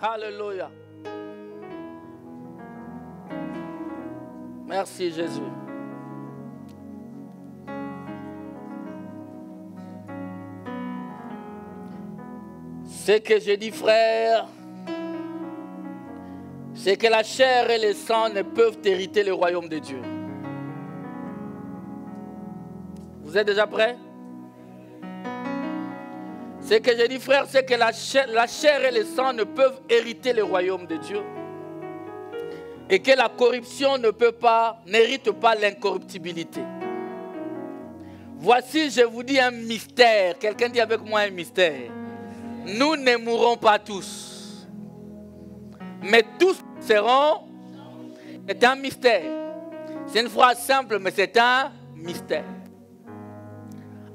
Alléluia. Merci Jésus. Ce que je dis, frère, c'est que la chair et le sang ne peuvent hériter le royaume de Dieu. Vous êtes déjà prêts? Ce que je dis, frère, c'est que la chair et le sang ne peuvent hériter le royaume de Dieu. Et que la corruption n'hérite pas l'incorruptibilité. Voici, je vous dis un mystère. Quelqu'un dit avec moi un mystère. Nous ne mourrons pas tous. Mais tous seront. C'est un mystère. C'est une phrase simple, mais c'est un mystère.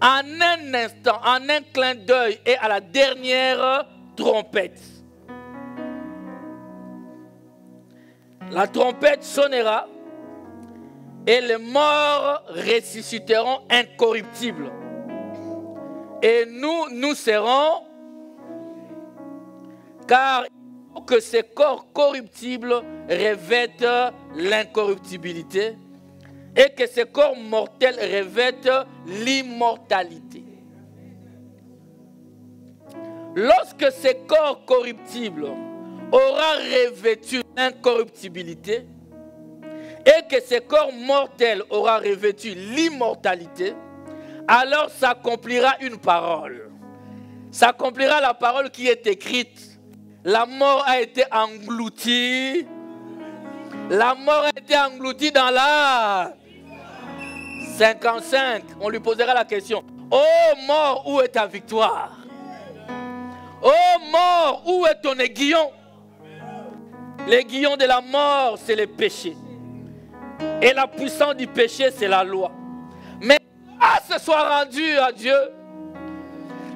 En un instant, en un clin d'œil et à la dernière trompette. La trompette sonnera et les morts ressusciteront incorruptibles. Et nous serons, car il faut que ces corps corruptibles revêtent l'incorruptibilité et que ces corps mortels revêtent l'immortalité. Lorsque ces corps corruptibles aura revêtu l'incorruptibilité et que ce corps mortel aura revêtu l'immortalité, alors s'accomplira une parole. S'accomplira la parole qui est écrite. La mort a été engloutie. La mort a été engloutie dans la 55. On lui posera la question. Oh mort, où est ta victoire? Oh mort, où est ton aiguillon? L'aiguillon de la mort, c'est le péché. Et la puissance du péché, c'est la loi. Mais grâce soit rendue à Dieu,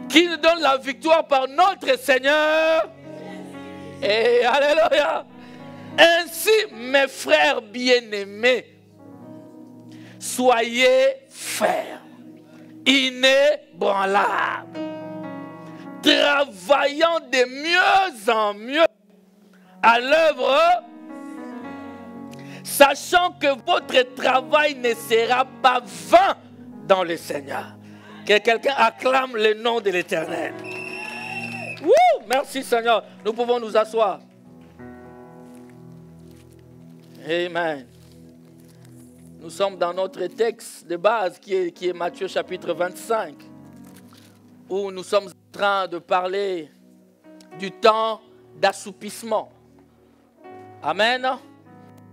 qui nous donne la victoire par notre Seigneur. Et alléluia. Ainsi, mes frères bien-aimés, soyez fermes, inébranlables, travaillant de mieux en mieux à l'œuvre, sachant que votre travail ne sera pas vain dans le Seigneur. Que quelqu'un acclame le nom de l'Éternel. Merci Seigneur. Nous pouvons nous asseoir. Amen. Nous sommes dans notre texte de base qui est Matthieu chapitre 25, où nous sommes en train de parler du temps d'assoupissement. Amen.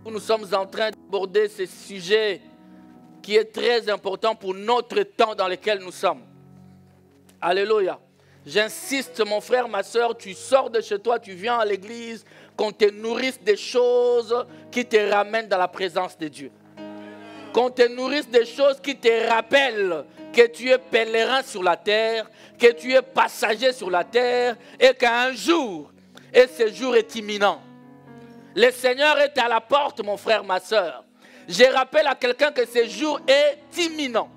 Nous sommes en train d'aborder ce sujet qui est très important pour notre temps dans lequel nous sommes. Alléluia. J'insiste, mon frère, ma soeur, tu sors de chez toi, tu viens à l'église, qu'on te nourrisse des choses qui te ramènent dans la présence de Dieu. Qu'on te nourrisse des choses qui te rappellent que tu es pèlerin sur la terre, que tu es passager sur la terre et qu'un jour, et ce jour est imminent. Le Seigneur est à la porte, mon frère, ma soeur. Je rappelle à quelqu'un que ce jour est imminent.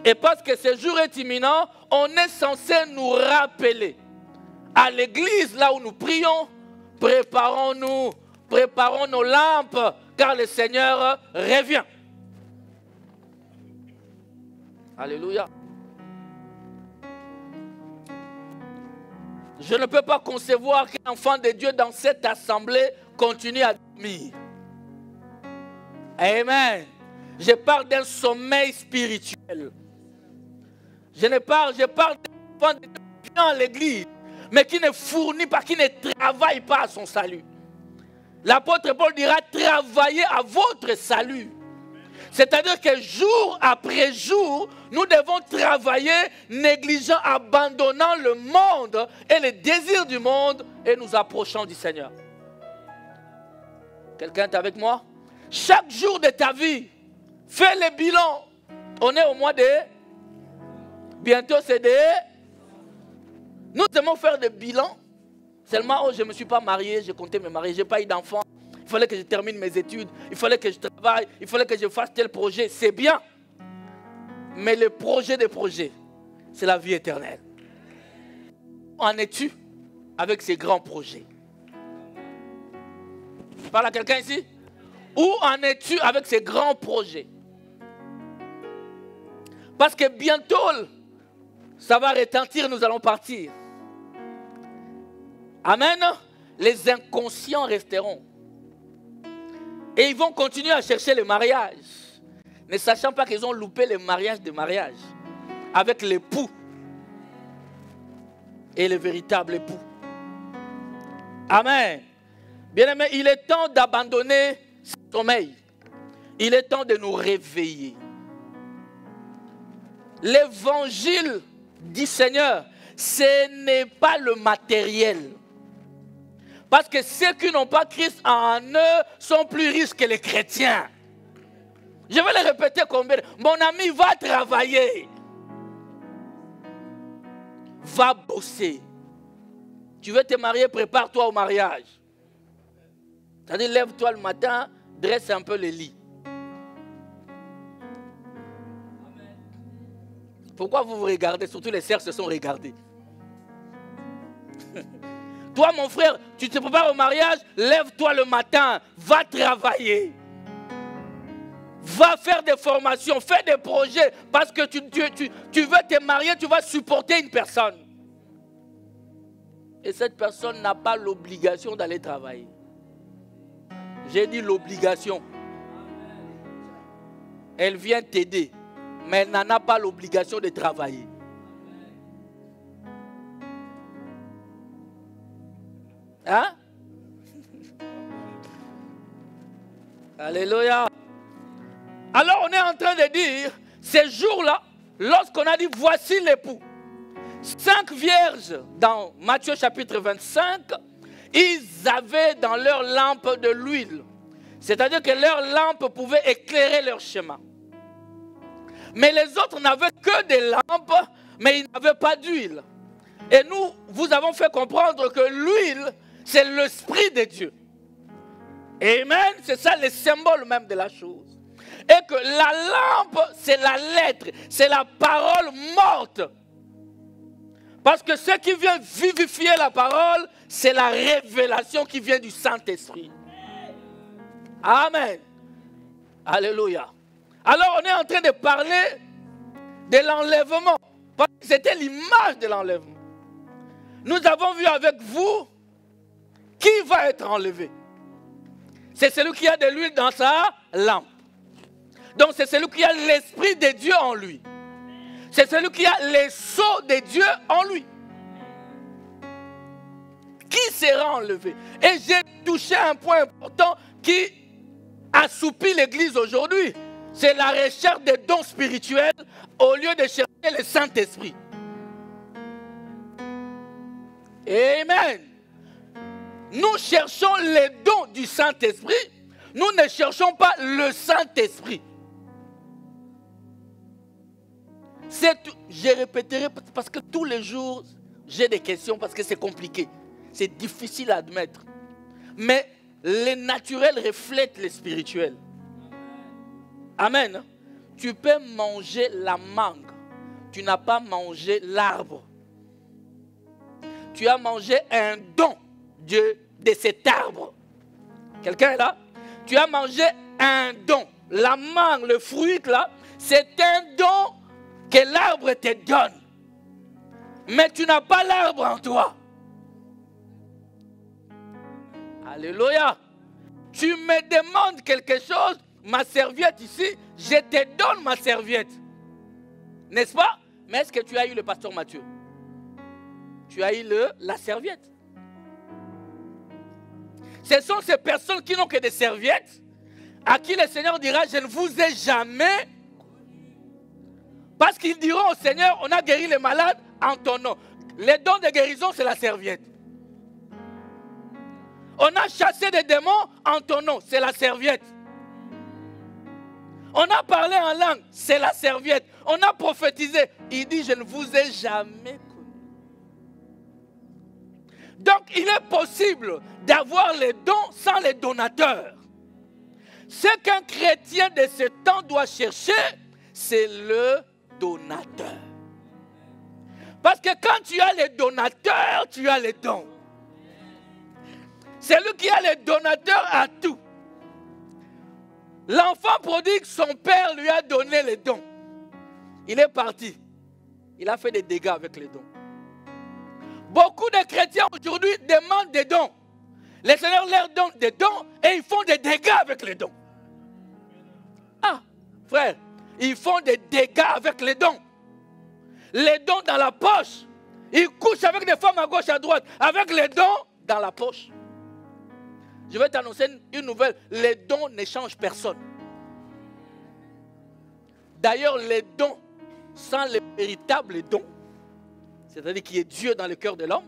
Et parce que ce jour est imminent, on est censé nous rappeler. À l'église, là où nous prions, préparons nos lampes, car le Seigneur revient. Alléluia. Je ne peux pas concevoir qu'un enfant de Dieu dans cette assemblée continue à dormir. Amen. Je parle d'un sommeil spirituel. Je parle d'un enfant de Dieu qui vient à l'église, mais qui ne fournit pas, qui ne travaille pas à son salut. L'apôtre Paul dira, travaillez à votre salut. C'est-à-dire que jour après jour, nous devons travailler négligeant, abandonnant le monde et les désirs du monde et nous approchant du Seigneur. Quelqu'un est avec moi? Chaque jour de ta vie, fais le bilan. On est au mois de... Bientôt c'est de... Nous aimons faire des bilans. Seulement, oh, je ne me suis pas marié, je comptais me marier, je n'ai pas eu d'enfant. Il fallait que je termine mes études, il fallait que je travaille, il fallait que je fasse tel projet. C'est bien. Mais le projet des projets, c'est la vie éternelle. En es-tu avec ces grands projets? parle à quelqu'un ici? Où en es-tu avec ces grands projets? Parce que bientôt, ça va retentir, nous allons partir. Amen. Les inconscients resteront. Et ils vont continuer à chercher le mariage, ne sachant pas qu'ils ont loupé le mariage des mariages avec l'époux et le véritable époux. Amen. Bien-aimés, il est temps d'abandonner ce sommeil. Il est temps de nous réveiller. L'évangile du Seigneur, ce n'est pas le matériel. Parce que ceux qui n'ont pas Christ en eux sont plus riches que les chrétiens. Je vais le répéter combien. Mon ami, va travailler. Va bosser. Tu veux te marier, prépare-toi au mariage. C'est-à-dire, lève-toi le matin, dresse un peu le lit. Pourquoi vous vous regardez? Surtout les sœurs se sont regardées. Toi, mon frère, tu te prépares au mariage, lève-toi le matin, va travailler. Va faire des formations, fais des projets, parce que tu veux te marier, tu vas supporter une personne. Et cette personne n'a pas l'obligation d'aller travailler. J'ai dit l'obligation. Elle vient t'aider, mais elle n'en a pas l'obligation de travailler. Hein? Alléluia. Alors on est en train de dire, ces jours-là, lorsqu'on a dit voici l'époux, 5 vierges dans Matthieu chapitre 25, ils avaient dans leur lampe de l'huile. C'est-à-dire que leur lampe pouvait éclairer leur chemin. Mais les autres n'avaient que des lampes, mais ils n'avaient pas d'huile. Et nous, vous avons fait comprendre que l'huile, c'est l'Esprit de Dieu. Amen. C'est ça le symbole même de la chose. Et que la lampe, c'est la lettre, c'est la parole morte. Parce que ce qui vient vivifier la parole, c'est la révélation qui vient du Saint-Esprit. Amen. Alléluia. Alors on est en train de parler de l'enlèvement. Parce que c'était l'image de l'enlèvement. Nous avons vu avec vous qui va être enlevé. C'est celui qui a de l'huile dans sa lampe. Donc c'est celui qui a l'Esprit de Dieu en lui. C'est celui qui a les sceaux de Dieu en lui. Qui sera enlevé? Et j'ai touché un point important qui assoupit l'Église aujourd'hui. C'est la recherche des dons spirituels au lieu de chercher le Saint-Esprit. Amen. Nous cherchons les dons du Saint-Esprit. Nous ne cherchons pas le Saint-Esprit. Je répéterai parce que tous les jours, j'ai des questions parce que c'est compliqué. C'est difficile à admettre. Mais le naturel reflète le spirituel. Amen. Tu peux manger la mangue. Tu n'as pas mangé l'arbre. Tu as mangé un don de cet arbre. Quelqu'un est là? Tu as mangé un don. La mangue, le fruit là, c'est un don que l'arbre te donne. Mais tu n'as pas l'arbre en toi. Alléluia. Tu me demandes quelque chose, ma serviette ici, je te donne ma serviette. N'est-ce pas? Mais est-ce que tu as eu le pasteur Mathieu? Tu as eu la serviette. Ce sont ces personnes qui n'ont que des serviettes, à qui le Seigneur dira, je ne vous ai jamais. Parce qu'ils diront au Seigneur, on a guéri les malades en ton nom. Les dons de guérison, c'est la serviette. On a chassé des démons en ton nom, c'est la serviette. On a parlé en langue, c'est la serviette. On a prophétisé, il dit, je ne vous ai jamais connu. Donc, il est possible d'avoir les dons sans les donateurs. Ce qu'un chrétien de ce temps doit chercher, c'est le donateur. Parce que quand tu as les donateurs, tu as les dons. C'est lui qui est le donateur à tout. L'enfant prodigue, son père lui a donné les dons. Il est parti. Il a fait des dégâts avec les dons. Beaucoup de chrétiens aujourd'hui demandent des dons. Le Seigneur leur donne des dons et ils font des dégâts avec les dons. Ah, frère, ils font des dégâts avec les dons. Les dons dans la poche. Ils couchent avec des femmes à gauche, à droite, avec les dons dans la poche. Je vais t'annoncer une nouvelle. Les dons ne changent personne. D'ailleurs, les dons, sans les véritables dons, c'est-à-dire qu'il y ait Dieu dans le cœur de l'homme,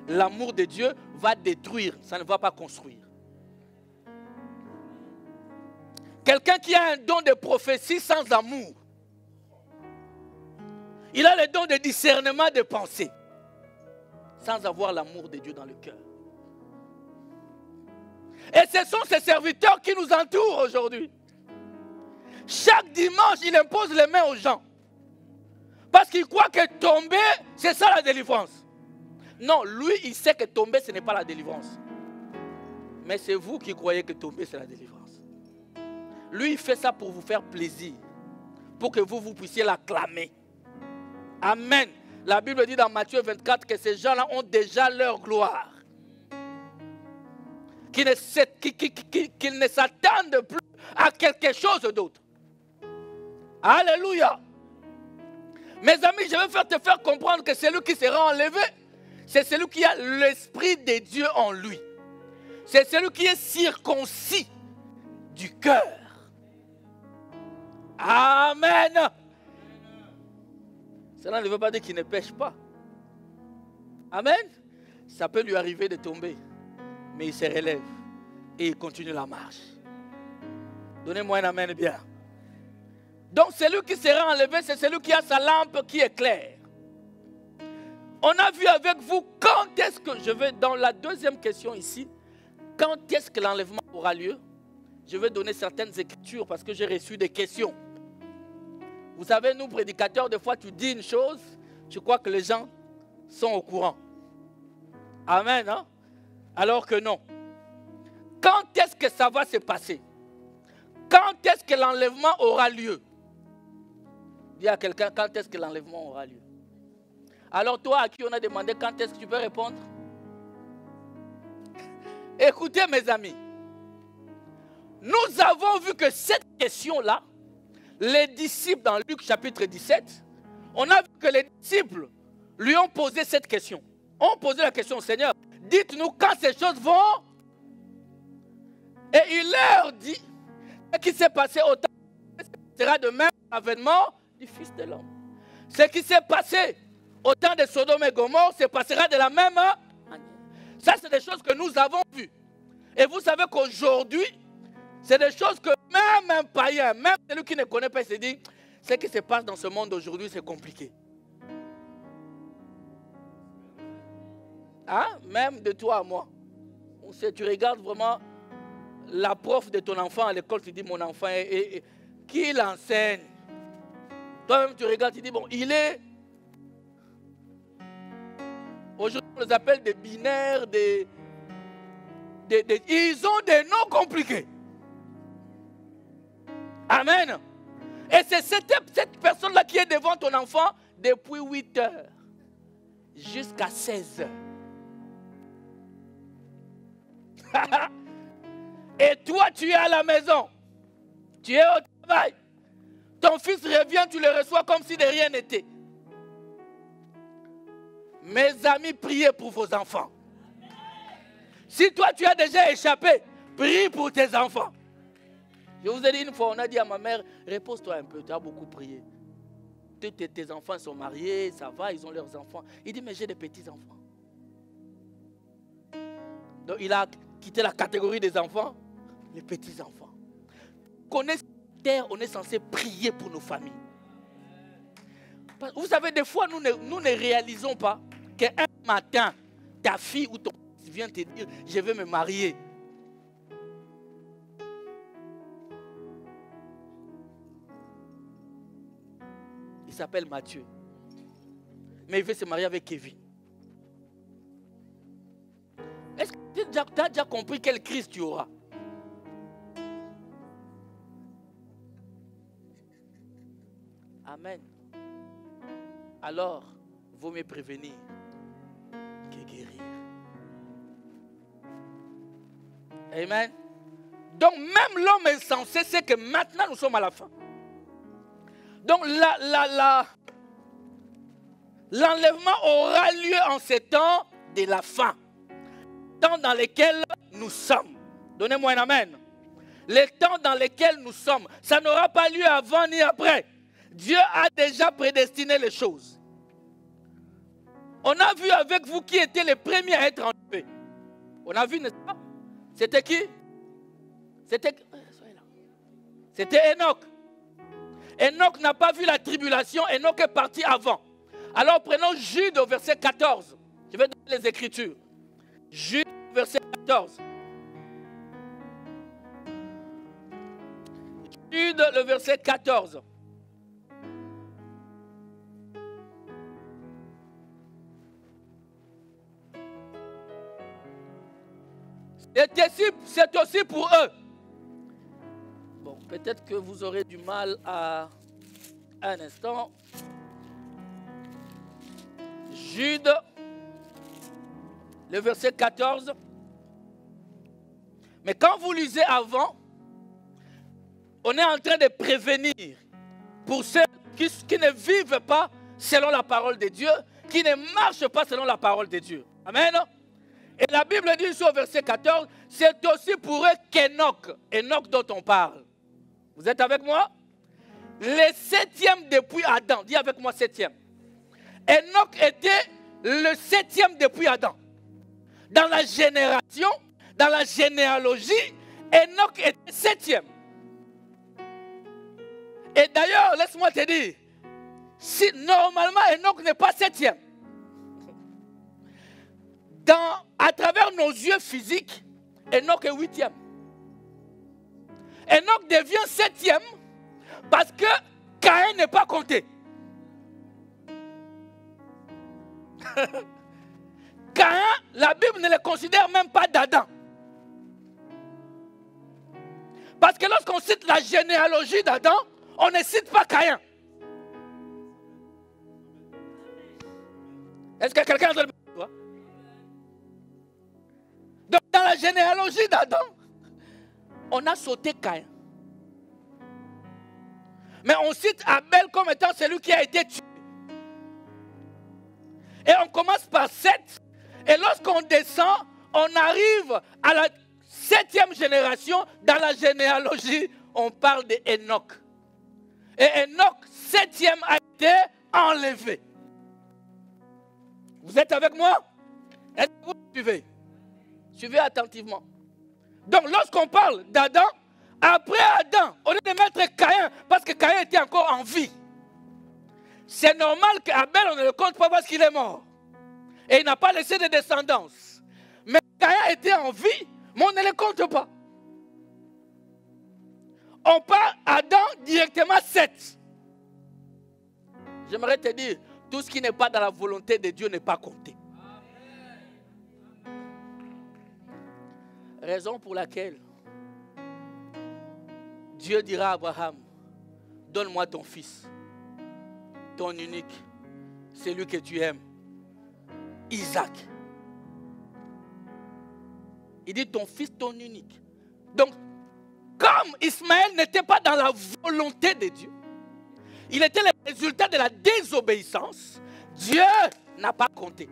l'amour de Dieu va détruire, ça ne va pas construire. Quelqu'un qui a un don de prophétie sans amour, il a le don de discernement de pensée, sans avoir l'amour de Dieu dans le cœur. Et ce sont ces serviteurs qui nous entourent aujourd'hui. Chaque dimanche, il impose les mains aux gens. Parce qu'il croit que tomber, c'est ça la délivrance. Non, lui, il sait que tomber, ce n'est pas la délivrance. Mais c'est vous qui croyez que tomber, c'est la délivrance. Lui, il fait ça pour vous faire plaisir. Pour que vous puissiez l'acclamer. Amen. La Bible dit dans Matthieu 24 que ces gens-là ont déjà leur gloire. Qu'ils ne s'attendent plus à quelque chose d'autre. Alléluia. Mes amis, je vais te faire comprendre que celui qui sera enlevé, c'est celui qui a l'Esprit de Dieu en lui. C'est celui qui est circoncis du cœur. Amen. Cela ne veut pas dire qu'il ne pêche pas. Amen. Ça peut lui arriver de tomber, mais il se relève et il continue la marche. Donnez-moi un amen bien. Donc celui qui sera enlevé, c'est celui qui a sa lampe qui éclaire. On a vu avec vous quand est-ce que, je vais dans la deuxième question ici, quand est-ce que l'enlèvement aura lieu? Je vais donner certaines écritures parce que j'ai reçu des questions. Vous savez, nous prédicateurs, des fois tu dis une chose, tu crois que les gens sont au courant. Amen, hein? Alors que non. Quand est-ce que ça va se passer? Quand est-ce que l'enlèvement aura lieu? Dis à quelqu'un, quand est-ce que l'enlèvement aura lieu? Alors toi, à qui on a demandé quand est-ce que tu peux répondre? Écoutez mes amis, nous avons vu que cette question-là, les disciples dans Luc chapitre 17, on a vu que les disciples lui ont posé cette question. On posé la question au Seigneur, dites-nous quand ces choses vont. Et il leur dit, ce qui s'est passé au temps, ce sera de même l'avènement du Fils de l'homme. Ce qui s'est passé au temps de Sodome et Gomorrhe se passera de la même manière. Ça, c'est des choses que nous avons vues. Et vous savez qu'aujourd'hui, c'est des choses que même un païen, même celui qui ne connaît pas, il se dit, ce qui se passe dans ce monde aujourd'hui, c'est compliqué. Hein? Même de toi à moi. Tu regardes vraiment la prof de ton enfant à l'école, tu dis, mon enfant, qui l'enseigne? Toi-même, tu regardes, tu dis, bon, il est... Aujourd'hui, on les appelle des binaires, ils ont des noms compliqués. Amen. Et c'est cette personne-là qui est devant ton enfant depuis 8 heures jusqu'à 16 heures. Et toi, tu es à la maison. Tu es au travail. Ton fils revient, tu le reçois comme si de rien n'était. Mes amis, priez pour vos enfants. Si toi, tu as déjà échappé, prie pour tes enfants. Je vous ai dit une fois, on a dit à ma mère, repose-toi un peu, tu as beaucoup prié. Tes enfants sont mariés, ça va, ils ont leurs enfants. Il dit, mais j'ai des petits-enfants. Donc il a quitté la catégorie des enfants, les petits-enfants. On est sur terre, on est censé prier pour nos familles. Vous savez, des fois, nous ne réalisons pas qu'un matin, ta fille ou ton fils vient te dire, je vais me marier. Il s'appelle Mathieu. Mais il veut se marier avec Kevin. Est-ce que Tu as déjà compris quel Christ tu auras. Amen. Alors, vaut mieux prévenir que guérir. Amen. Donc, même l'homme insensé sait que maintenant nous sommes à la fin. Donc, l'enlèvement aura lieu en ces temps de la fin. Temps dans lesquels nous sommes. Donnez-moi un amen. Les temps dans lesquels nous sommes, ça n'aura pas lieu avant ni après. Dieu a déjà prédestiné les choses. On a vu avec vous qui étaient les premiers à être enlevés. On a vu, n'est-ce pas? C'était qui? C'était Enoch. Enoch n'a pas vu la tribulation. Enoch est parti avant. Alors prenons Jude au verset 14. Je vais donner les Écritures. Jude verset 14. Jude le verset 14. C'est aussi pour eux. Bon, peut-être que vous aurez du mal à un instant. Jude, le verset 14. Mais quand vous lisez avant, on est en train de prévenir pour ceux qui ne vivent pas selon la parole de Dieu, qui ne marchent pas selon la parole de Dieu. Amen. Et la Bible dit ici au verset 14, c'est aussi pour eux qu'Enoch, Enoch dont on parle. Vous êtes avec moi? Le septième depuis Adam. Dis avec moi septième. Enoch était le septième depuis Adam. Dans la génération, dans la généalogie, Enoch était septième. Et d'ailleurs, laisse-moi te dire, si normalement Enoch n'est pas septième, à travers nos yeux physiques, Enoch est huitième. Enoch devient septième parce que Caïn n'est pas compté. Caïn, la Bible ne le considère même pas d'Adam. Parce que lorsqu'on cite la généalogie d'Adam, on ne cite pas Caïn. Est-ce que quelqu'un a toi? Donc dans la généalogie d'Adam, on a sauté Caïn. Mais on cite Abel comme étant celui qui a été tué. Et on commence par 7. Et lorsqu'on descend, on arrive à la 7e génération. Dans la généalogie, on parle d'Enoch. Et Enoch, 7e, a été enlevé. Vous êtes avec moi? Est-ce que vous suivez? Suivez attentivement. Donc lorsqu'on parle d'Adam, après Adam, on est de mettre Caïn, parce que Caïn était encore en vie. C'est normal qu'Abel, on ne le compte pas parce qu'il est mort. Et il n'a pas laissé de descendance. Mais Caïn était en vie, mais on ne le compte pas. On parle Adam directement 7. J'aimerais te dire, tout ce qui n'est pas dans la volonté de Dieu n'est pas compté. Raison pour laquelle Dieu dira à Abraham, donne-moi ton fils, ton unique, celui que tu aimes, Isaac. Il dit ton fils, ton unique. Donc, comme Ismaël n'était pas dans la volonté de Dieu, il était le résultat de la désobéissance, Dieu n'a pas compté.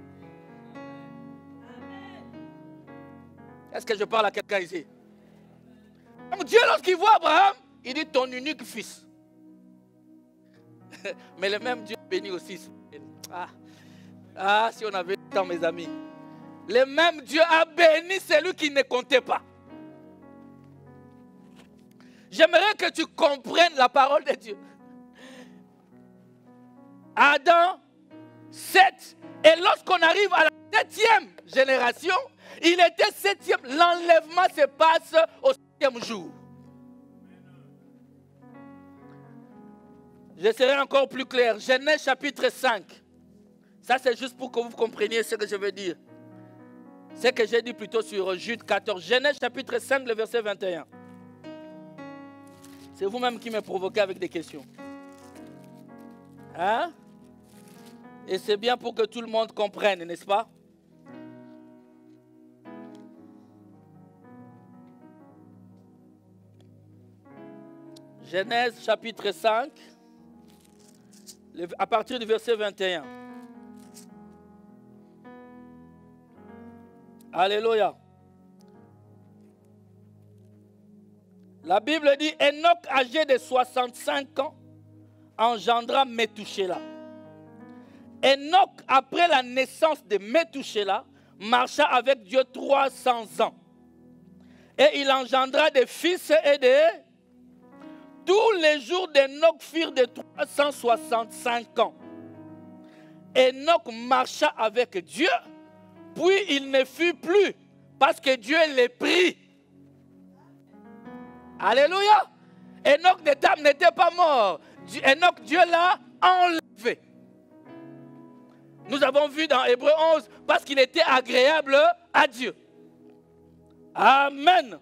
Est-ce que je parle à quelqu'un ici? Donc Dieu, lorsqu'il voit Abraham, il dit ton unique fils. Mais le même Dieu bénit aussi Ismaël. Si on avait le temps, mes amis. Le même Dieu a béni celui qui ne comptait pas. J'aimerais que tu comprennes la parole de Dieu. Adam, 7. Et lorsqu'on arrive à la 7e génération, il était 7e. L'enlèvement se passe au 7e jour. Je serai encore plus clair. Genèse chapitre 5. Ça, c'est juste pour que vous compreniez ce que je veux dire. Ce que j'ai dit plutôt sur Jude 14. Genèse chapitre 5, le verset 21. C'est vous-même qui me provoquez avec des questions. Hein? Et c'est bien pour que tout le monde comprenne, n'est-ce pas? Genèse chapitre 5, à partir du verset 21. Alléluia. La Bible dit, Enoch, âgé de 65 ans, engendra Métouchéla. Enoch, après la naissance de Métouchéla, marcha avec Dieu 300 ans. Et il engendra des fils et des... Tous les jours d'Enoch furent de 365 ans. Enoch marcha avec Dieu, puis il ne fut plus, parce que Dieu l'ait pris. Alléluia. Enoch n'était pas mort. Enoch, Dieu l'a enlevé. Nous avons vu dans Hébreux 11, parce qu'il était agréable à Dieu. Amen.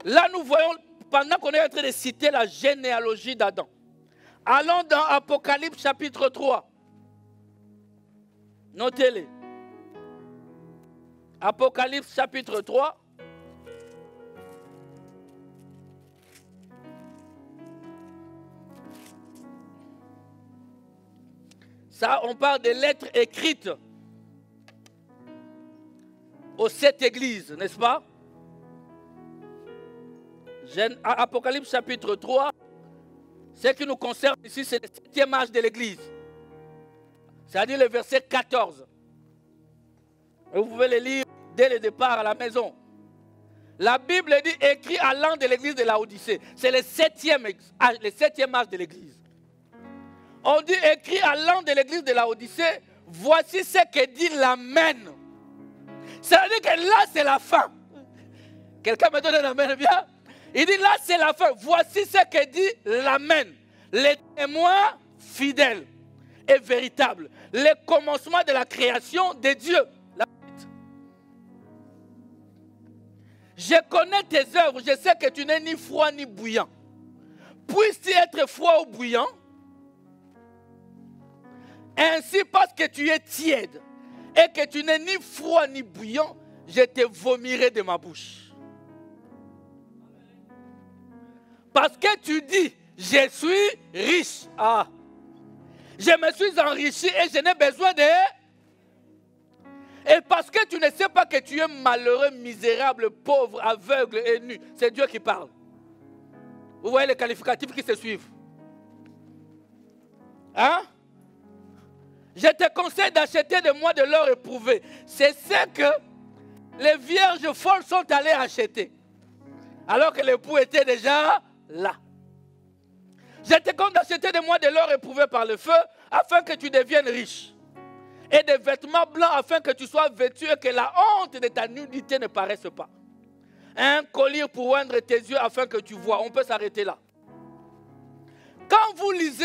Là, nous voyons, pendant qu'on est en train de citer la généalogie d'Adam, allons dans Apocalypse chapitre 3. Notez-les. Apocalypse chapitre 3. Ça, on parle des lettres écrites aux 7 églises, n'est-ce pas? Apocalypse chapitre 3, ce qui nous concerne ici, c'est le 7e âge de l'église. C'est-à-dire le verset 14. Et vous pouvez le lire dès le départ à la maison. La Bible dit écrit à l'an de l'église de Laodicée. C'est le 7e âge de l'église. On dit écrit à l'an de l'église de Laodicée, voici ce que dit l'Amen. C'est-à-dire que là, c'est la fin. Quelqu'un me donne un Amen bien? Il dit là, c'est la fin. Voici ce que dit l'Amen. Les témoins fidèles et véritables. Le commencement de la création de Dieu. Je connais tes œuvres. Je sais que tu n'es ni froid ni bouillant. Puisses-tu être froid ou bouillant? Ainsi, parce que tu es tiède et que tu n'es ni froid ni bouillant, je te vomirai de ma bouche. Parce que tu dis, je suis riche. Ah, je me suis enrichi et je n'ai besoin de... Et parce que tu ne sais pas que tu es malheureux, misérable, pauvre, aveugle et nu. C'est Dieu qui parle. Vous voyez les qualificatifs qui se suivent. Hein? Je te conseille d'acheter de moi de l'or éprouvé. C'est ce que les vierges folles sont allées acheter. Alors que l'époux était déjà là. Je te conseille d'acheter de moi de l'or éprouvé par le feu, afin que tu deviennes riche. Et des vêtements blancs, afin que tu sois vêtu et que la honte de ta nudité ne paraisse pas. Un collier pour oindre tes yeux, afin que tu vois. On peut s'arrêter là. Quand vous lisez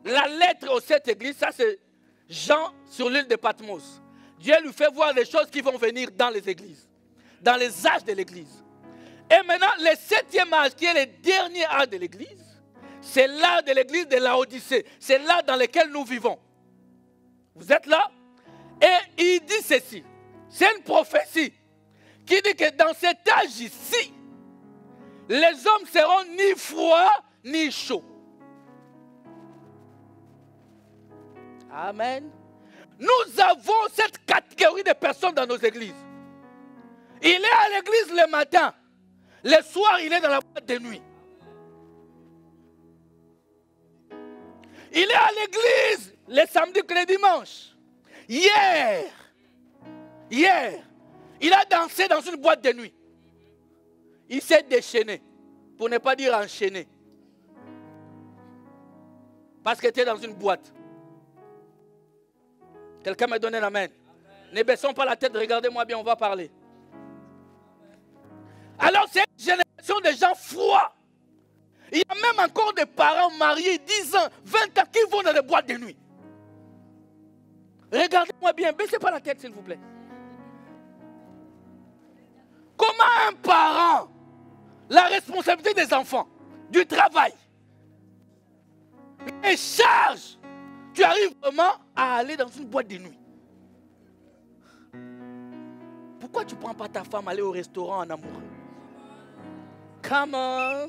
la lettre aux 7 églises, ça c'est Jean sur l'île de Patmos. Dieu lui fait voir les choses qui vont venir dans les églises, dans les âges de l'église. Et maintenant, le 7e âge, qui est le dernier âge de l'église, c'est l'âge de l'église de Laodicée. C'est l'âge dans lequel nous vivons. Vous êtes là? Et il dit ceci. C'est une prophétie qui dit que dans cet âge ici, les hommes seront ni froids ni chauds. Amen. Nous avons cette catégorie de personnes dans nos églises. Il est à l'église le matin. Le soir, il est dans la boîte de nuit. Il est à l'église le samedi et le dimanche. Hier, il a dansé dans une boîte de nuit. Il s'est déchaîné, pour ne pas dire enchaîné. Parce qu'il était dans une boîte. Quelqu'un m'a donné l'amen. Ne baissons pas la tête, regardez-moi bien, on va parler. Alors c'est une génération de gens froids. Il y a même encore des parents mariés 10 ans, 20 ans qui vont dans les boîtes de nuit. Regardez-moi bien, baissez pas la tête s'il vous plaît. Comment un parent, la responsabilité des enfants, du travail, les charges, tu arrives vraiment à aller dans une boîte de nuit. Pourquoi tu ne prends pas ta femme aller au restaurant en amoureux? Come on.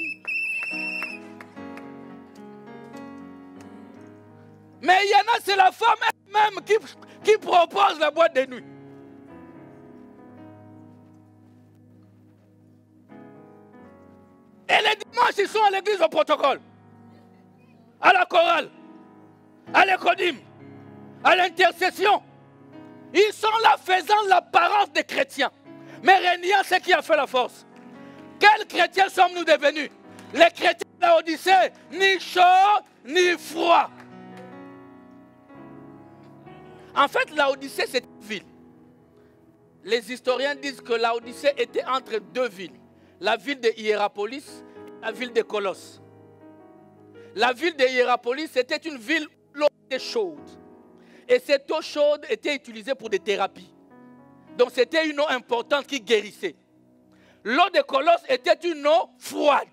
Mais il y en a, c'est la femme elle-même qui propose la boîte de nuit. Et les dimanches, ils sont à l'église au protocole, à la chorale, à l'écodyme, à l'intercession. Ils sont là faisant l'apparence des chrétiens. Mais régnant, c'est qui a fait la force. Quels chrétiens sommes-nous devenus? Les chrétiens de Laodicée, ni chaud, ni froid. En fait, Laodicée, c'est une ville. Les historiens disent que Laodicée était entre deux villes. La ville de Hiérapolis et la ville de Colosse. La ville de Hiérapolis, c'était une ville où l'eau était chaude. Et cette eau chaude était utilisée pour des thérapies. Donc c'était une eau importante qui guérissait. L'eau de Colosse était une eau froide,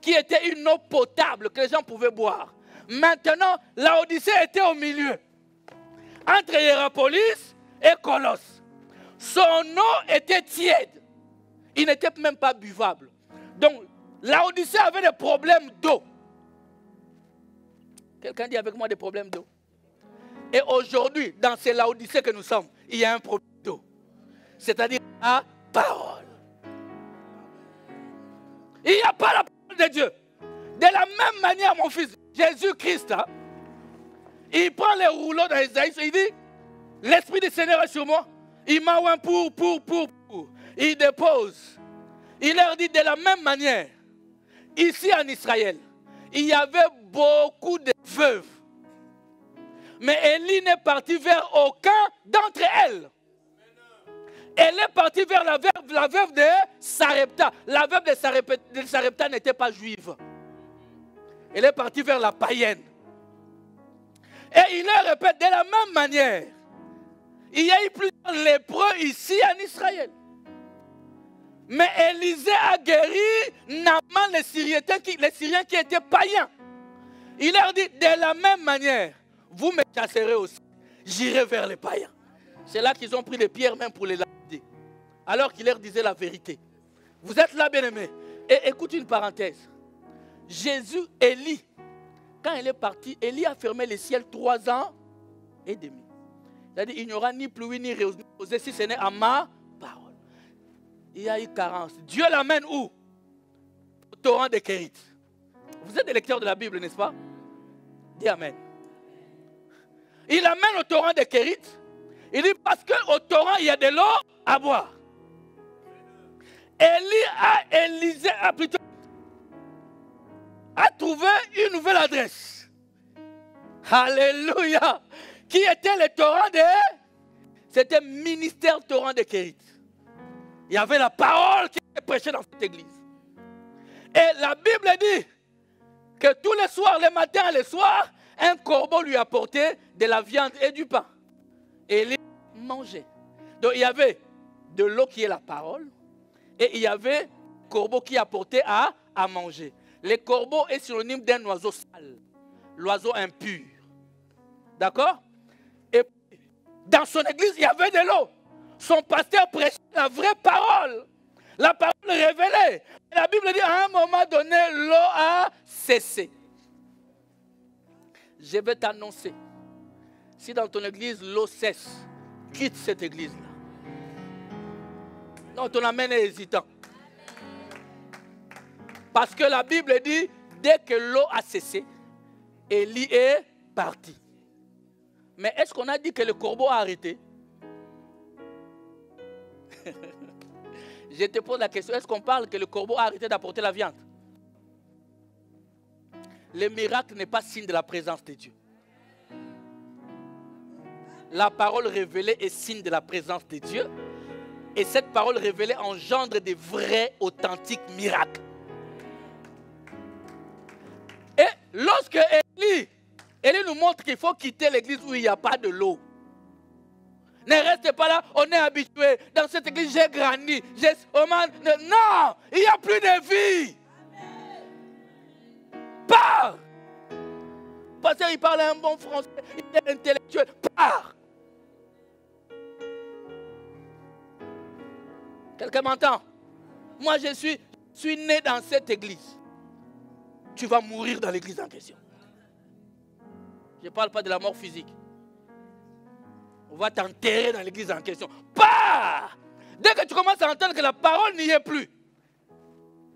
qui était une eau potable que les gens pouvaient boire. Maintenant, Laodicée était au milieu, entre Hiérapolis et Colosse. Son eau était tiède. Il n'était même pas buvable. Donc, Laodicée avait des problèmes d'eau. Quelqu'un dit avec moi des problèmes d'eau. Et aujourd'hui, dans ces Laodicées que nous sommes, il y a un problème d'eau. C'est-à-dire la parole. Il n'y a pas la parole de Dieu. De la même manière, mon fils, Jésus-Christ, hein, il prend les rouleaux dans Isaïe, il dit, l'Esprit du Seigneur est sur moi. Il m'a oint pour. Il dépose. Il leur dit de la même manière, ici en Israël, il y avait beaucoup de veuves. Mais Élie n'est parti vers aucun d'entre elles. Elle est partie vers la veuve de Sarepta. La veuve de Sarepta n'était pas juive. Elle est partie vers la païenne. Et il leur répète de la même manière. Il y a eu plusieurs lépreux ici en Israël. Mais Élisée a guéri Naaman, les Syriens qui étaient païens. Il leur dit de la même manière, vous me chasserez aussi. J'irai vers les païens. C'est là qu'ils ont pris les pierres même pour les lapider. Alors qu'il leur disait la vérité. Vous êtes là, bien-aimés. Et écoute une parenthèse. Jésus, Élie, quand il est parti, Élie a fermé les ciels 3 ans et demi. C'est-à-dire il n'y aura ni pluie ni rosée si ce n'est à ma parole. Il y a eu carence. Dieu l'amène où? Au torrent de Kérit. Vous êtes des lecteurs de la Bible, n'est-ce pas? Dis Amen. Il l'amène au torrent de Kérit. Il dit parce qu'au torrent, il y a de l'eau à boire. Élie a trouvé une nouvelle adresse. Alléluia. Qui était le torrent de... C'était ministère torrent de Kérit. Il y avait la parole qui était prêchée dans cette église. Et la Bible dit que tous les soirs, les matins et les soirs, un corbeau lui apportait de la viande et du pain. Et il mangeait. Donc il y avait de l'eau qui est la parole. Et il y avait un corbeau qui apportait à manger. Le corbeau est synonyme d'un oiseau sale. L'oiseau impur. D'accord? Et dans son église, il y avait de l'eau. Son pasteur prêchait la vraie parole. La parole révélée. Et la Bible dit, à un moment donné, l'eau a cessé. Je vais t'annoncer. Si dans ton église, l'eau cesse, quitte cette église-là. Non, ton amen est hésitant. Parce que la Bible dit, dès que l'eau a cessé, Élie est parti. Mais est-ce qu'on a dit que le corbeau a arrêté? Je te pose la question, est-ce qu'on parle que le corbeau a arrêté d'apporter la viande? Le miracle n'est pas signe de la présence de Dieu. La parole révélée est signe de la présence de Dieu. Et cette parole révélée engendre des vrais, authentiques miracles. Et lorsque Élie nous montre qu'il faut quitter l'église où il n'y a pas de l'eau. Ne reste pas là, on est habitué. Dans cette église, j'ai grandi. Non, il n'y a plus de vie. Pars. Pasteur, il parle un bon français, il est intellectuel. Pars. Quelqu'un m'entend? Moi, je suis né dans cette église. Tu vas mourir dans l'église en question. Je ne parle pas de la mort physique. On va t'enterrer dans l'église en question. Pars! Dès que tu commences à entendre que la parole n'y est plus,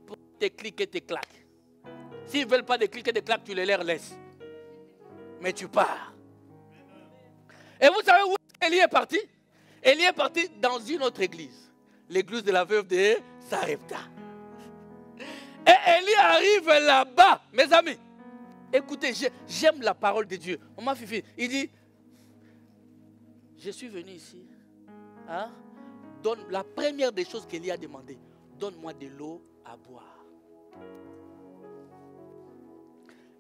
pour tes clics et tes claques. S'ils ne veulent pas des clics et des claques, tu les leur laisses. Mais tu pars. Et vous savez où Élie est parti? Élie est parti dans une autre église. L'église de la veuve de Sarepta. Et Élie arrive là-bas, mes amis. Écoutez, j'aime la parole de Dieu. Maman Fifi, il dit, je suis venu ici. Hein? La première des choses qu'Élie a demandé, donne-moi de l'eau à boire.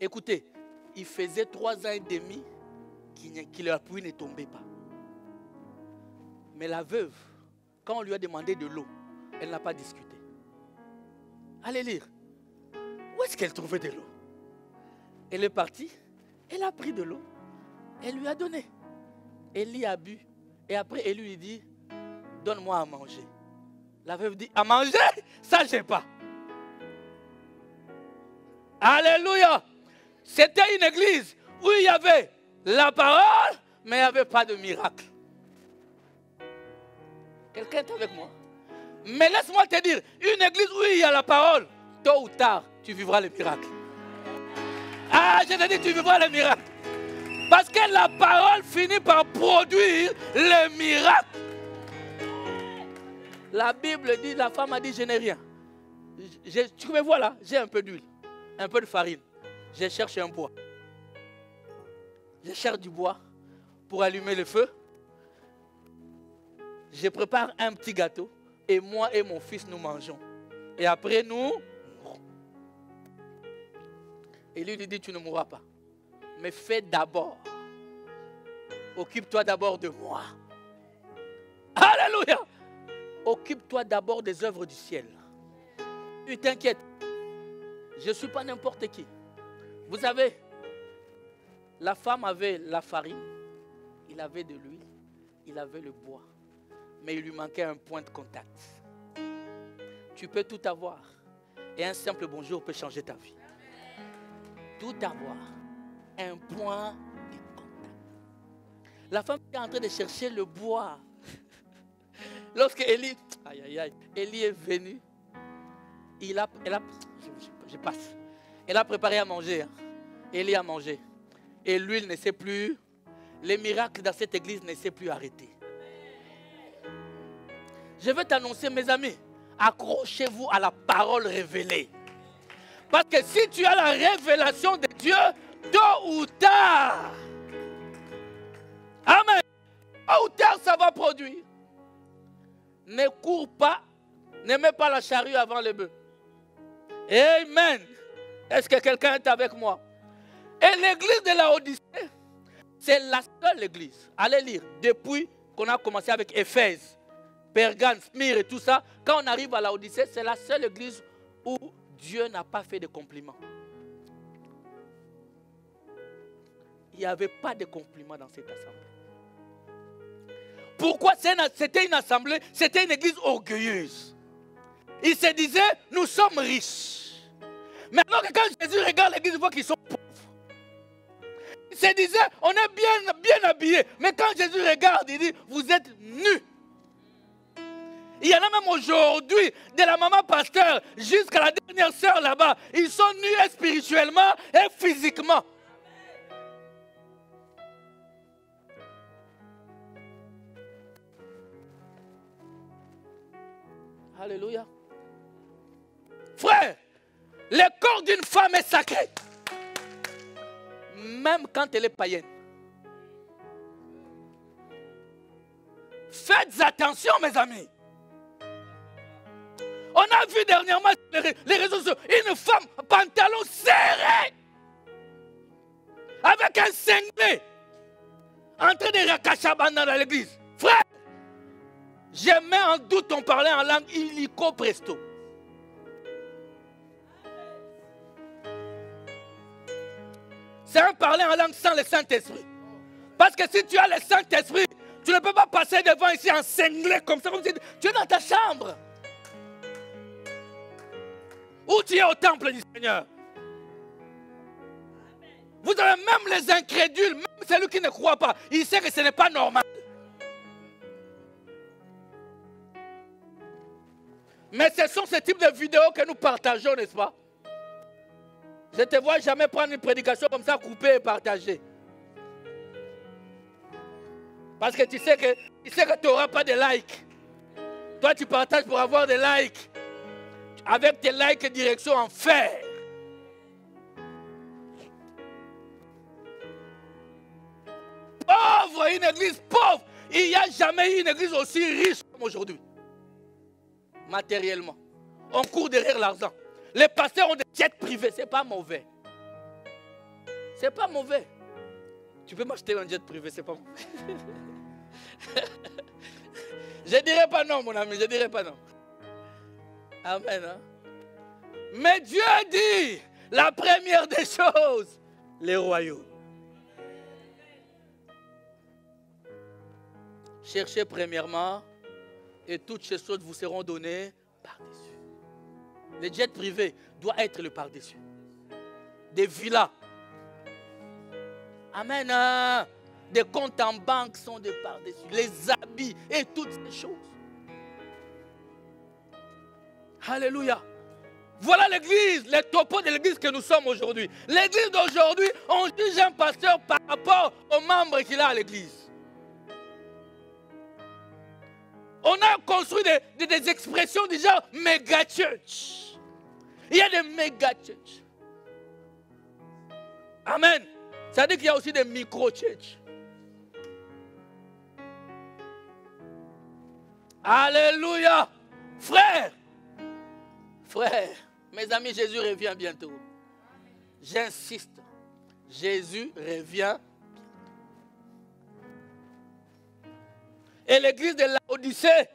Écoutez, il faisait 3 ans et demi que la pluie ne tombait pas. Mais la veuve, quand on lui a demandé de l'eau, elle n'a pas discuté. Allez lire. Où est-ce qu'elle trouvait de l'eau? Elle est partie, elle a pris de l'eau, elle lui a donné. Élie a bu. Et après, Élie lui dit, donne-moi à manger. La veuve dit, à manger? Ça, je n'ai pas. Alléluia. C'était une église où il y avait la parole, mais il n'y avait pas de miracle. Quelqu'un est avec moi? Mais laisse-moi te dire, une église où il y a la parole, tôt ou tard, tu vivras le miracle. Ah, je te dis, tu vivras le miracle. Parce que la parole finit par produire le miracle. La Bible dit, la femme a dit, je n'ai rien. Tu me vois là, j'ai un peu d'huile, un peu de farine. Je cherche un bois. Je cherche du bois pour allumer le feu. Je prépare un petit gâteau. Et moi et mon fils, nous mangeons. Et après, nous mourrons. Et lui dit, tu ne mourras pas. Mais fais d'abord. Occupe-toi d'abord de moi. Alléluia. Occupe-toi d'abord des œuvres du ciel. Tu t'inquiètes. Je ne suis pas n'importe qui. Vous savez, la femme avait la farine, il avait de l'huile, il avait le bois. Mais il lui manquait un point de contact. Tu peux tout avoir. Et un simple bonjour peut changer ta vie. Tout avoir. Un point de contact. La femme est en train de chercher le bois. Lorsque Élie, Élie est venu, je passe. Elle a préparé à manger. Élie a mangé. Et l'huile ne sait plus. Les miracles dans cette église ne s'est plus arrêté. Je veux t'annoncer, mes amis, accrochez-vous à la parole révélée. Parce que si tu as la révélation de Dieu, tôt ou tard, amen, tôt ou tard, ça va produire. Ne cours pas, ne mets pas la charrue avant le bœuf. Amen. Est-ce que quelqu'un est avec moi? Et l'église de Laodicée, c'est la seule église. Allez lire, depuis qu'on a commencé avec Éphèse, Pergame, Smyrne et tout ça, quand on arrive à Laodicée, c'est la seule église où Dieu n'a pas fait de compliments. Il n'y avait pas de compliments dans cette assemblée. Pourquoi? C'était une assemblée, c'était une église orgueilleuse. Ils se disaient, nous sommes riches. Mais alors que quand Jésus regarde l'église, il voit qu'ils sont pauvres. Ils se disaient, on est bien habillés. Mais quand Jésus regarde, il dit, vous êtes nus. Il y en a même aujourd'hui, de la maman pasteur jusqu'à la dernière sœur là-bas. Ils sont nus spirituellement et physiquement. Alléluia. Frère, le corps d'une femme est sacré. Même quand elle est païenne. Faites attention, mes amis. On a vu dernièrement sur les réseaux sociaux une femme pantalon serré avec un cinglé en train de rakachabanda dans l'église. Frère, Je mets en doute ton parler en langue illico presto. C'est un parler en langue sans le Saint-Esprit. Parce que si tu as le Saint-Esprit, tu ne peux pas passer devant ici en cinglé comme ça, comme si tu es dans ta chambre. Ou tu es au temple du Seigneur. Vous avez même les incrédules, même celui qui ne croit pas, il sait que ce n'est pas normal. Mais ce sont ce type de vidéos que nous partageons, n'est-ce pas? Je ne te vois jamais prendre une prédication comme ça, couper et partager. Parce que tu sais que tu n'auras pas de likes. Toi, tu partages pour avoir des likes. Avec tes likes, direction enfer. Pauvre, une église pauvre. Il n'y a jamais eu une église aussi riche comme aujourd'hui. Matériellement. On court derrière l'argent. Les pasteurs ont des jets privés. Ce n'est pas mauvais. Ce n'est pas mauvais. Tu peux m'acheter un jet privé, ce n'est pas mauvais. Je ne dirais pas non, mon ami. Je ne dirais pas non. Amen. Hein? Mais Dieu dit, la première des choses, les royaumes. Cherchez premièrement et toutes ces choses vous seront données par-dessus. Les jets privés doivent être le par-dessus. Des villas. Amen. Des comptes en banque sont des par-dessus. Les habits et toutes ces choses. Alléluia. Voilà l'église, les topos de l'église que nous sommes aujourd'hui. L'église d'aujourd'hui, on juge un pasteur par rapport aux membres qu'il a à l'église. On a construit des expressions du genre méga church. Il y a des méga church. Amen. Ça veut dire qu'il y a aussi des micro church. Alléluia. Frère, mes amis, Jésus revient bientôt. J'insiste. Jésus revient. Et l'église de Laodicée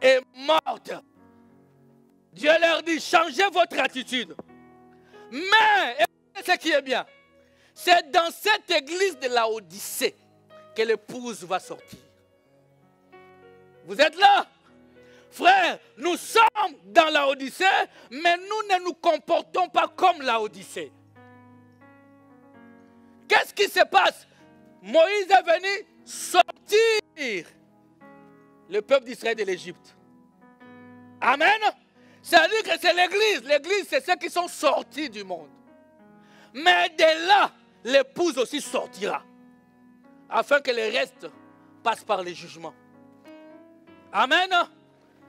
est morte. Dieu leur dit, changez votre attitude. Mais, écoutez ce qui est bien. C'est dans cette église de Laodicée que l'épouse va sortir. Vous êtes là? Frère, nous sommes dans Laodicée, mais nous ne nous comportons pas comme Laodicée. Qu'est-ce qui se passe? Moïse est venu sortir le peuple d'Israël de l'Égypte. Amen. C'est-à-dire que c'est l'église. L'église, c'est ceux qui sont sortis du monde. Mais de là, l'épouse aussi sortira. Afin que le reste passe par les jugements. Amen.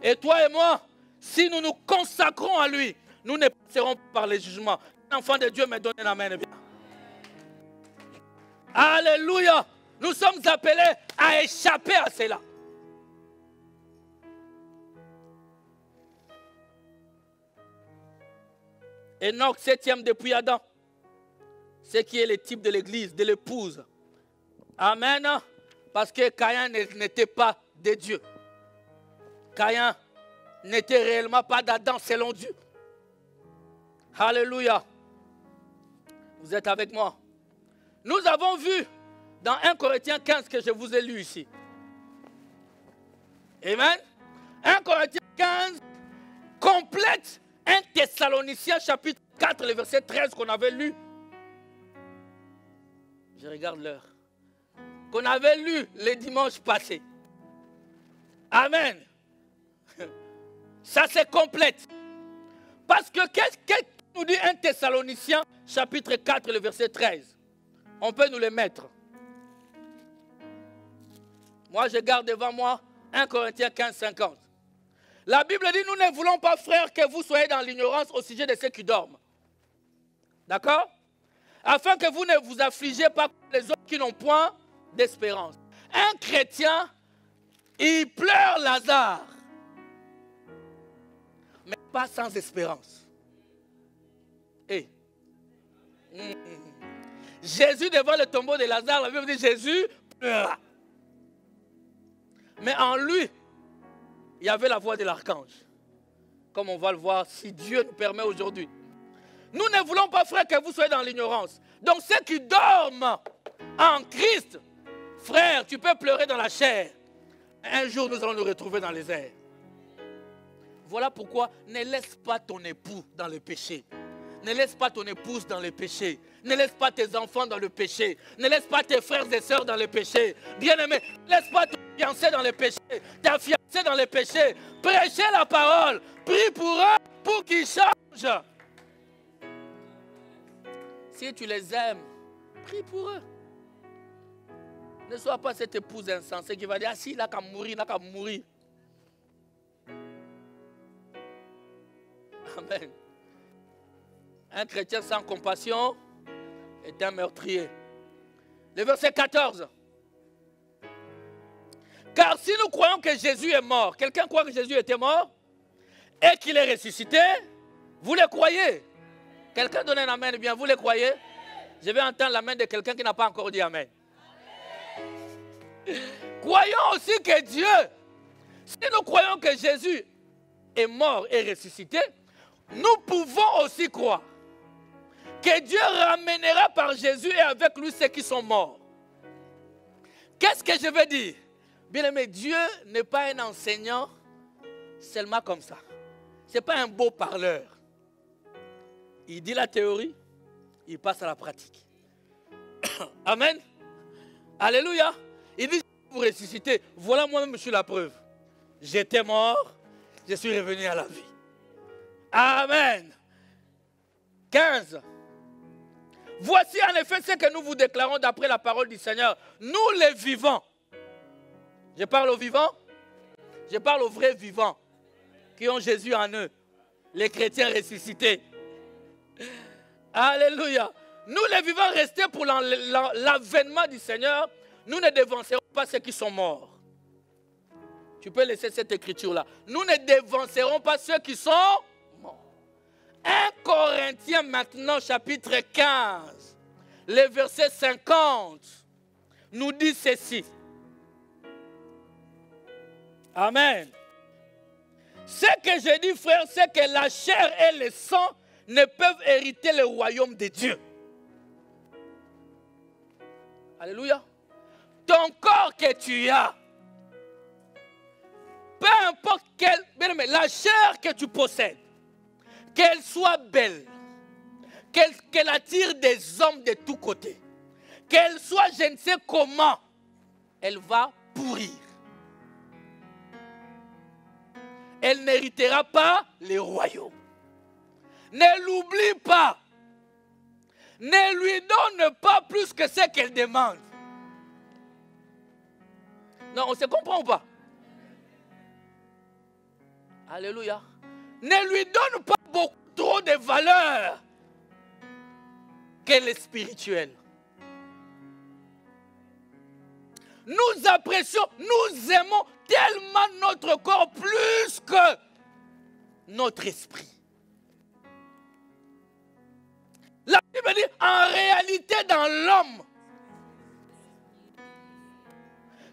Et toi et moi, si nous nous consacrons à lui, nous ne passerons pas par les jugements. L'enfant de Dieu me donne un amen. Alléluia. Nous sommes appelés à échapper à cela. Enoch, 7e depuis Adam. Ce qui est le type de l'église, de l'épouse. Amen. Parce que Caïn n'était pas de Dieu. Caïn n'était réellement pas d'Adam selon Dieu. Alléluia. Vous êtes avec moi. Nous avons vu dans 1 Corinthiens 15 que je vous ai lu ici. Amen. 1 Corinthiens 15 complète 1 Thessaloniciens chapitre 4, le verset 13 qu'on avait lu. Je regarde l'heure. Qu'on avait lu le dimanche passé. Amen. Ça se complète. Parce que qu'est-ce que nous dit 1 Thessaloniciens chapitre 4, le verset 13? On peut nous le mettre. Moi, je garde devant moi 1 Corinthiens 15, 50. La Bible dit, nous ne voulons pas, frères, que vous soyez dans l'ignorance au sujet de ceux qui dorment. D'accord? Afin que vous ne vous affligez pas comme les autres qui n'ont point d'espérance. Un chrétien, il pleure Lazare. Mais pas sans espérance. Hey. Jésus, devant le tombeau de Lazare, la Bible dit, Jésus pleura. Mais en lui, il y avait la voix de l'archange. Comme on va le voir, si Dieu nous permet aujourd'hui. Nous ne voulons pas, frère, que vous soyez dans l'ignorance. Donc ceux qui dorment en Christ, frère, tu peux pleurer dans la chair. Un jour, nous allons nous retrouver dans les airs. Voilà pourquoi ne laisse pas ton époux dans le péché. Ne laisse pas ton épouse dans le péché. Ne laisse pas tes enfants dans le péché. Ne laisse pas tes frères et sœurs dans le péché. Bien-aimé, ne laisse pas ton fiancé dans le péché. Ta fiancée dans le péché. Prêchez la parole. Prie pour eux pour qu'ils changent. Si tu les aimes, prie pour eux. Ne sois pas cette épouse insensée qui va dire, ah si, il n'a qu'à mourir, il n'a qu'à mourir. Amen. Un chrétien sans compassion est un meurtrier. Le verset 14. Car si nous croyons que Jésus est mort, quelqu'un croit que Jésus était mort et qu'il est ressuscité, vous le croyez? Quelqu'un donne un amen, bien, vous le croyez? Je vais entendre l'amen de quelqu'un qui n'a pas encore dit amen. Croyons aussi que Dieu, si nous croyons que Jésus est mort et ressuscité, nous pouvons aussi croire que Dieu ramènera par Jésus et avec lui ceux qui sont morts. Qu'est-ce que je veux dire? Bien aimé, Dieu n'est pas un enseignant seulement comme ça. Ce n'est pas un beau parleur. Il dit la théorie, il passe à la pratique. Amen. Alléluia. Il dit, vous ressuscitez. Voilà, moi-même, je suis la preuve. J'étais mort, je suis revenu à la vie. Amen. 15. Voici en effet ce que nous vous déclarons d'après la parole du Seigneur. Nous les vivants. Je parle aux vivants. Je parle aux vrais vivants qui ont Jésus en eux. Les chrétiens ressuscités. Alléluia. Nous les vivants restés pour l'avènement du Seigneur, nous ne dévancerons pas ceux qui sont morts. Tu peux laisser cette écriture-là. Nous ne dévancerons pas ceux qui sont morts. 1 Corinthiens maintenant, chapitre 15, le verset 50, nous dit ceci. Amen. Ce que je dis, frère, c'est que la chair et le sang ne peuvent hériter le royaume de Dieu. Alléluia. Ton corps que tu as, peu importe quelle, la chair que tu possèdes, qu'elle soit belle, qu'elle attire des hommes de tous côtés, qu'elle soit je ne sais comment, elle va pourrir. Elle n'héritera pas le royaume. Ne l'oublie pas. Ne lui donne pas plus que ce qu'elle demande. Non, on se comprend ou pas? Alléluia. Ne lui donne pas beaucoup trop de valeur qu'elle est spirituelle. Nous apprécions, nous aimons tellement notre corps plus que notre esprit. La Bible dit, en réalité, dans l'homme,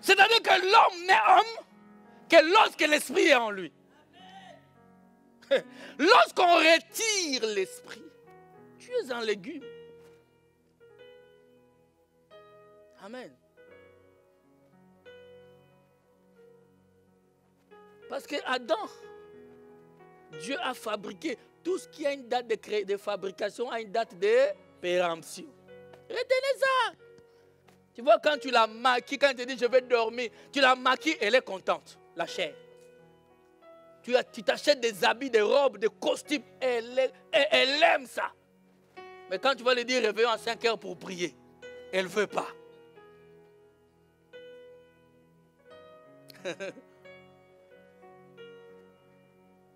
c'est-à-dire que l'homme n'est homme que lorsque l'esprit est en lui. Lorsqu'on retire l'esprit, tu es un légume. Amen. Parce que Adam, Dieu a fabriqué tout ce qui a une date de fabrication, a une date de péremption. Retenez ça. Tu vois, quand tu la maquilles, quand tu dis je vais dormir, tu la maquilles, elle est contente, la chair. Tu t'achètes des habits, des robes, des costumes, elle aime ça. Mais quand tu vas lui dire réveillons à 5 heures pour prier, elle ne veut pas.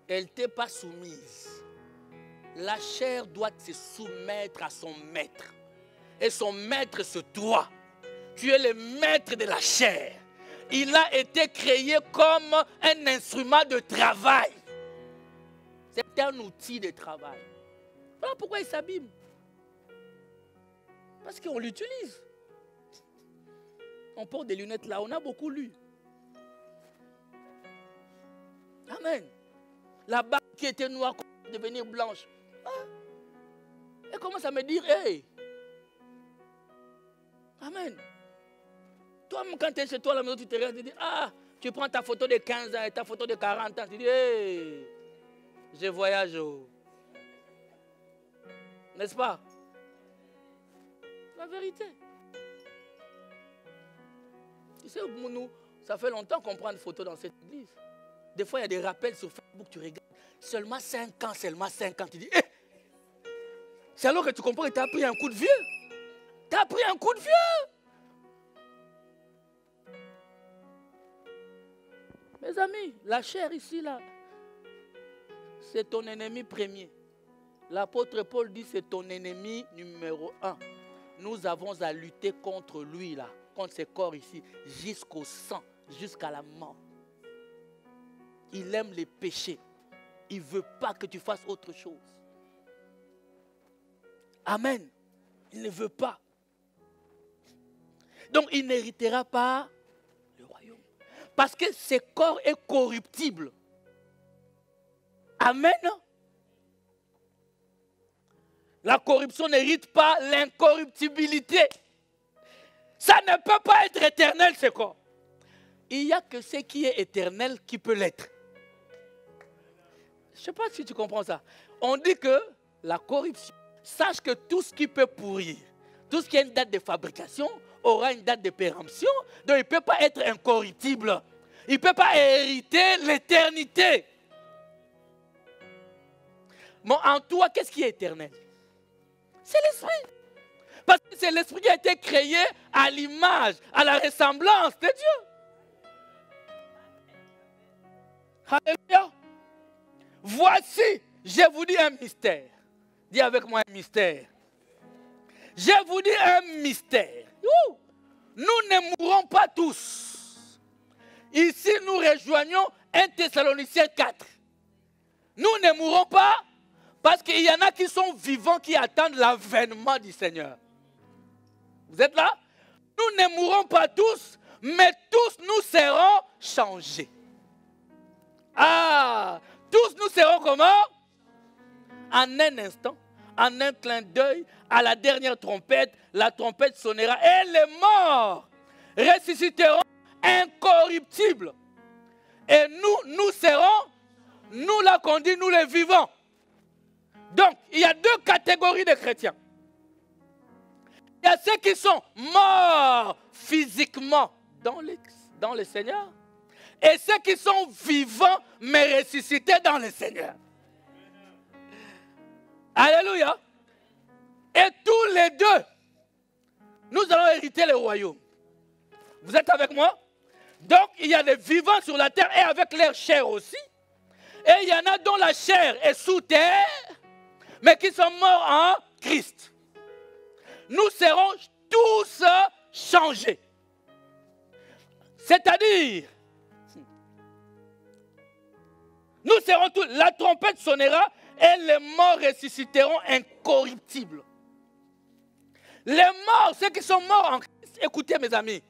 Elle ne t'est pas soumise. La chair doit se soumettre à son maître. Et son maître, c'est toi. Tu es le maître de la chair. Il a été créé comme un instrument de travail. C'est un outil de travail. Voilà pourquoi il s'abîme. Parce qu'on l'utilise. On porte des lunettes là, on a beaucoup lu. Amen. La barbe qui était noire commence à devenir blanche. Ah. Elle commence à me dire, hey. Amen. Toi-même, quand tu es chez toi à la maison, tu te regardes, tu dis, ah, tu prends ta photo de 15 ans et ta photo de 40 ans. Tu dis, hey, je voyage. Oh. N'est-ce pas? La vérité. Tu sais, nous, ça fait longtemps qu'on prend une photo dans cette église. Des fois, il y a des rappels sur Facebook, tu regardes. Seulement 5 ans, seulement 5 ans. Tu dis, hey! C'est alors que tu comprends que tu as pris un coup de vieux. Tu as pris un coup de vieux. Mes amis, la chair ici, là, c'est ton ennemi premier. L'apôtre Paul dit c'est ton ennemi numéro 1. Nous avons à lutter contre lui, là, contre ce corps ici, jusqu'au sang, jusqu'à la mort. Il aime les péchés. Il ne veut pas que tu fasses autre chose. Amen. Il ne veut pas. Donc, il n'héritera pas le royaume. Parce que ce corps est corruptible. Amen. La corruption n'hérite pas l'incorruptibilité. Ça ne peut pas être éternel, ce corps. Il n'y a que ce qui est éternel qui peut l'être. Je ne sais pas si tu comprends ça. On dit que la corruption, sache que tout ce qui peut pourrir, tout ce qui a une date de fabrication, aura une date de péremption. Donc il ne peut pas être incorruptible. Il ne peut pas hériter l'éternité. Mais en toi, qu'est-ce qui est éternel? C'est l'esprit. Parce que c'est l'esprit qui a été créé à l'image, à la ressemblance de Dieu. Alléluia. Voici, je vous dis un mystère. Dis avec moi un mystère. Je vous dis un mystère. Nous ne mourrons pas tous. Ici, nous rejoignons 1 Thessaloniciens 4. Nous ne mourrons pas parce qu'il y en a qui sont vivants, qui attendent l'avènement du Seigneur. Vous êtes là? Nous ne mourrons pas tous, mais tous nous serons changés. Ah! Tous nous serons comment? En un instant, en un clin d'œil, à la dernière trompette, la trompette sonnera et les morts ressusciteront incorruptibles. Et nous serons, nous là qu'on dit, nous les vivants. Donc, il y a deux catégories de chrétiens. Il y a ceux qui sont morts physiquement dans le Seigneur. Et ceux qui sont vivants, mais ressuscités dans le Seigneur. Alléluia. Et tous les deux, nous allons hériter le royaume. Vous êtes avec moi? Donc, il y a des vivants sur la terre et avec leur chair aussi. Et il y en a dont la chair est sous terre, mais qui sont morts en Christ. Nous serons tous changés. C'est-à-dire, nous serons tous, la trompette sonnera et les morts ressusciteront incorruptibles. Les morts, ceux qui sont morts en Christ, écoutez mes amis,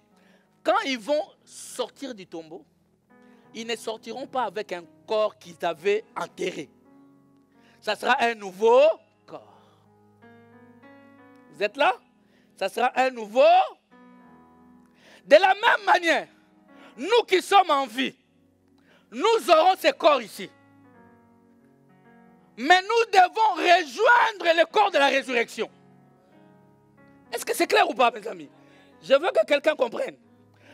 quand ils vont sortir du tombeau, ils ne sortiront pas avec un corps qu'ils avaient enterré. Ça sera un nouveau corps. Vous êtes là? Ça sera un nouveau. De la même manière, nous qui sommes en vie, nous aurons ce corps ici. Mais nous devons rejoindre le corps de la résurrection. Est-ce que c'est clair ou pas, mes amis? Je veux que quelqu'un comprenne.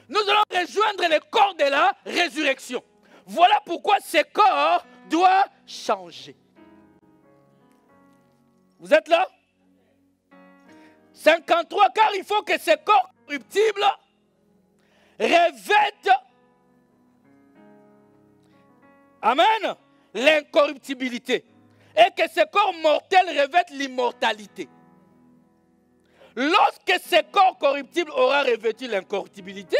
Nous allons rejoindre le corps de la résurrection. Voilà pourquoi ce corps doit changer. Vous êtes là? 53, car il faut que ce corps corruptible revête, amen, l'incorruptibilité. Et que ce corps mortel revête l'immortalité. Lorsque ce corps corruptible aura revêtu l'incorruptibilité,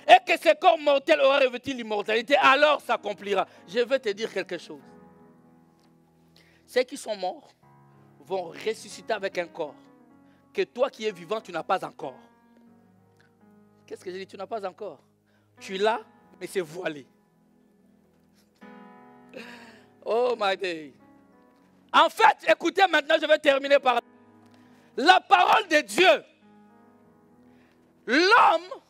et que ce corps mortel aura revêtu l'immortalité, alors s'accomplira. Je vais te dire quelque chose. Ceux qui sont morts vont ressusciter avec un corps que toi qui es vivant, tu n'as pas encore. Qu'est-ce que j'ai dit? Tu n'as pas encore. Tu l'as, mais c'est voilé. Oh my day. En fait, écoutez maintenant, je vais terminer par la parole de Dieu. L'homme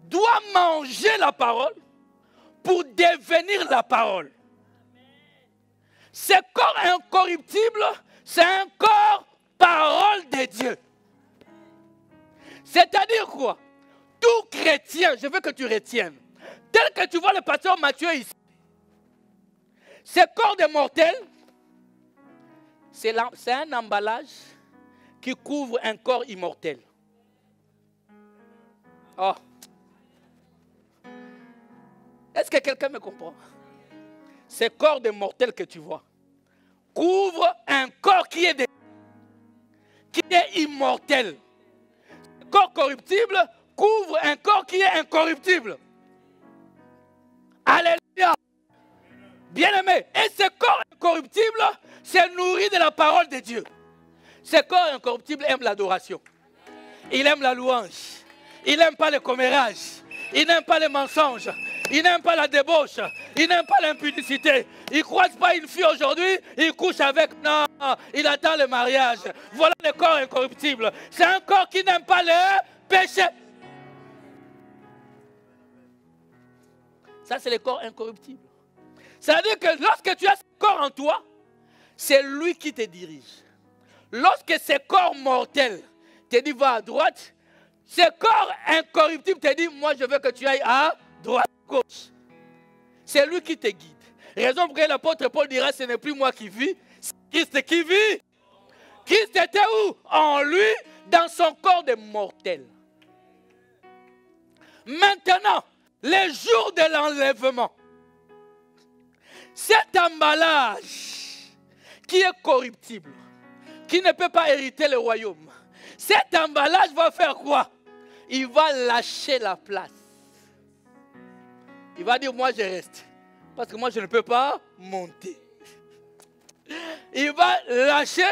doit manger la parole pour devenir la parole. Ce corps incorruptible, c'est un corps parole de Dieu. C'est-à-dire quoi? Tout chrétien, je veux que tu retiennes, tel que tu vois le pasteur Matthieu ici, ce corps de mortel, c'est un emballage qui couvre un corps immortel. Oh. Est-ce que quelqu'un me comprend? Ce corps de mortel que tu vois couvre un corps qui est immortel. Ce corps corruptible couvre un corps qui est incorruptible. Alléluia. Bien-aimé, et ce corps incorruptible se nourrit de la parole de Dieu. Ce corps incorruptible aime l'adoration. Il aime la louange. Il n'aime pas le commérage. Il n'aime pas les mensonges. Il n'aime pas la débauche. Il n'aime pas l'impudicité. Il ne croise pas une fille aujourd'hui, il couche avec. Non, il attend le mariage. Voilà le corps incorruptible. C'est un corps qui n'aime pas le péché. Ça, c'est le corps incorruptible. C'est-à-dire que lorsque tu as ce corps en toi, c'est lui qui te dirige. Lorsque ce corps mortel te dit va à droite, ce corps incorruptible te dit moi je veux que tu ailles à droite, gauche. C'est lui qui te guide. Raison pour laquelle l'apôtre Paul dira ce n'est plus moi qui vis, c'est Christ qui vit. Christ était où? En lui, dans son corps de mortel. Maintenant, les jours de l'enlèvement, cet emballage qui est corruptible, qui ne peut pas hériter le royaume, cet emballage va faire quoi? Il va lâcher la place. Il va dire, moi je reste. Parce que moi je ne peux pas monter. Il va lâcher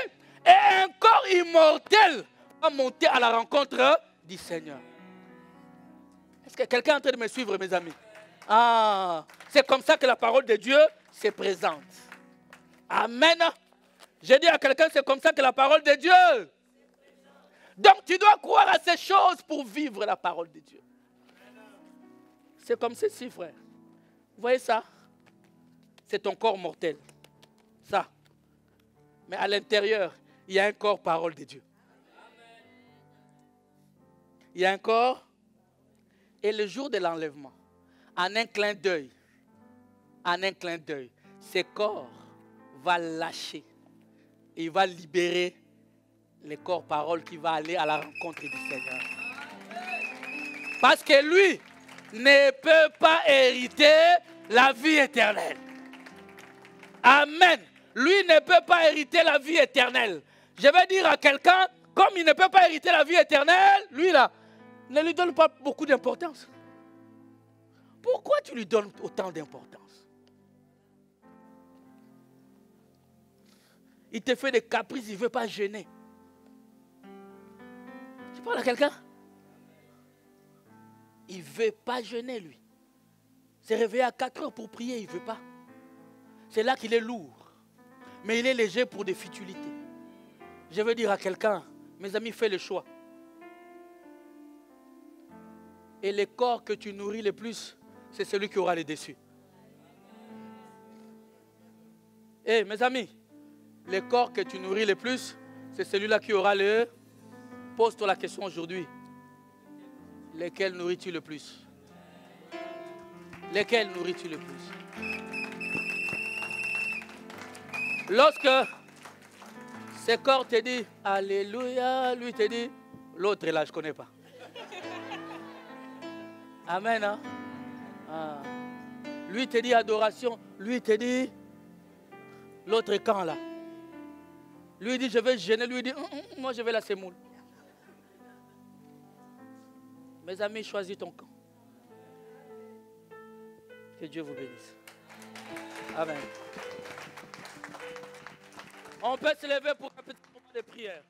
et un corps immortel va monter à la rencontre du Seigneur. Est-ce que quelqu'un est en train de me suivre, mes amis? Ah, c'est comme ça que la parole de Dieu se présente. Amen. J'ai dit à quelqu'un, c'est comme ça que la parole de Dieu. Donc tu dois croire à ces choses pour vivre la parole de Dieu. C'est comme ceci, frère. Vous voyez ça? C'est ton corps mortel. Ça. Mais à l'intérieur, il y a un corps parole de Dieu. Il y a un corps. Et le jour de l'enlèvement, en un clin d'œil, ce corps va lâcher. Et il va libérer le corps parole qui va aller à la rencontre du Seigneur. Parce que lui ne peut pas hériter la vie éternelle. Amen. Lui ne peut pas hériter la vie éternelle. Je vais dire à quelqu'un, comme il ne peut pas hériter la vie éternelle, lui là, ne lui donne pas beaucoup d'importance. Pourquoi tu lui donnes autant d'importance? Il te fait des caprices, il ne veut pas jeûner. Tu parles à quelqu'un? Il ne veut pas jeûner, lui. Se réveiller à 4 heures pour prier, il ne veut pas. C'est là qu'il est lourd. Mais il est léger pour des futilités. Je veux dire à quelqu'un, mes amis, fais le choix. Et le corps que tu nourris le plus, c'est celui qui aura les dessus. Eh, mes amis, le corps que tu nourris le plus, c'est celui-là qui aura le... Pose-toi la question aujourd'hui. Lequel nourris-tu le plus? Lequel nourris-tu le plus? Lorsque ce corps te dit Alléluia, lui te dit, l'autre là, je ne connais pas. Amen. Hein? Ah. Lui te dit adoration, lui te dit, l'autre camp là. Lui dit je vais jeûner, lui dit moi je vais la semoule. Mes amis, choisis ton camp. Que Dieu vous bénisse. Amen. On peut se lever pour un petit moment de prière.